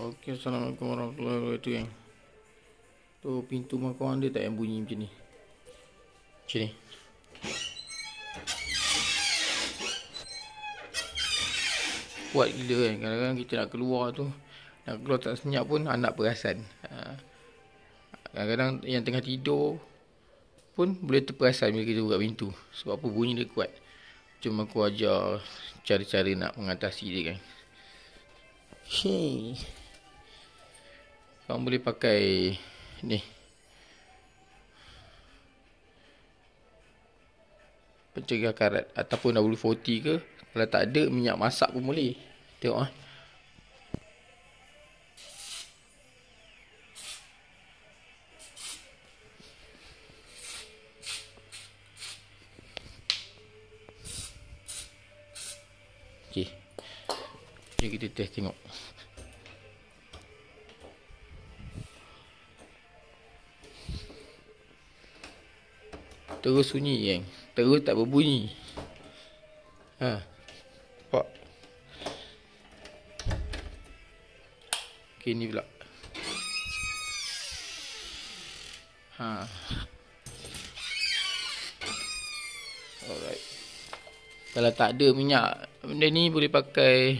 Okey, Assalamualaikum warahmatullahi wabarakatuh, gang. Tu pintu makam dia tak yang bunyi macam ni. Macam ni. Kuat gila kan. Kadang-kadang kita nak keluar tu, nak keluar tak senyap pun anak perasan. Kadang-kadang yang tengah tidur pun boleh terperasan bila kita buka pintu. Sebab apa, bunyi dia kuat. Cuma aku ajar cara-cara nak mengatasi dia, kan. Hey. Kamu boleh pakai ni, pencegah karat ataupun WD-40 ke. Kalau tak ada, minyak masak pun boleh. Tengok ah. Okey. Jom kita test tengok. Terus sunyi, kan. Terus tak berbunyi. Nampak? Okey, ni pula. Alright. Kalau tak ada minyak benda ni, boleh pakai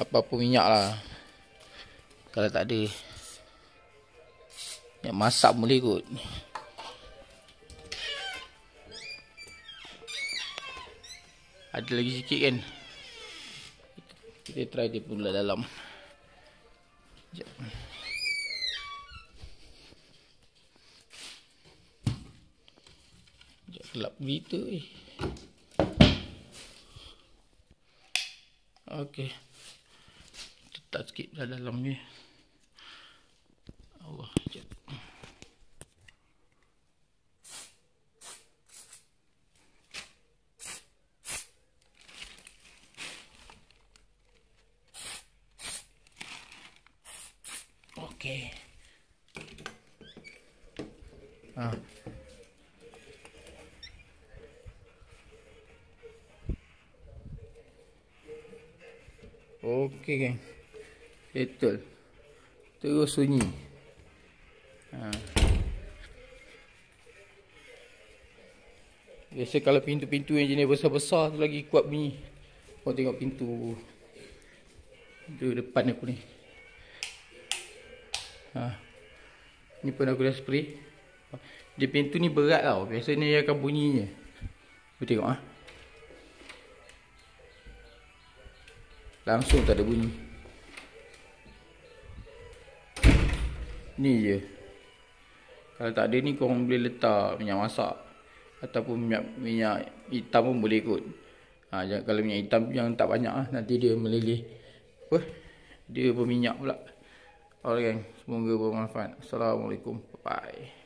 apa-apa minyak lah. Kalau tak ada minyak masak boleh kot. Ada lagi sikit, kan. Kita try dia pula dalam. Sekejap. Sekejap, gelap berita. Okey. Tak sikit dah dalam ni. Allah, sekejap. Okey. Okey, gang. Settle. Terus sunyi. Biasa kalau pintu-pintu yang jenis besar-besar tu lagi kuat bunyi. Kau tengok pintu depan aku ni. Ni pun aku dah spray. Dia pintu ni berat tau. Biasanya dia akan bunyinya. Kau tengok langsung tak ada bunyi. Ni je. Kalau tak ada ni, korang boleh letak minyak masak ataupun minyak hitam pun boleh kot. Kalau minyak hitam yang tak banyak nanti dia meleleh. Dia berminyak pula. Alright, gang. Semoga bermanfaat. Assalamualaikum. Bye.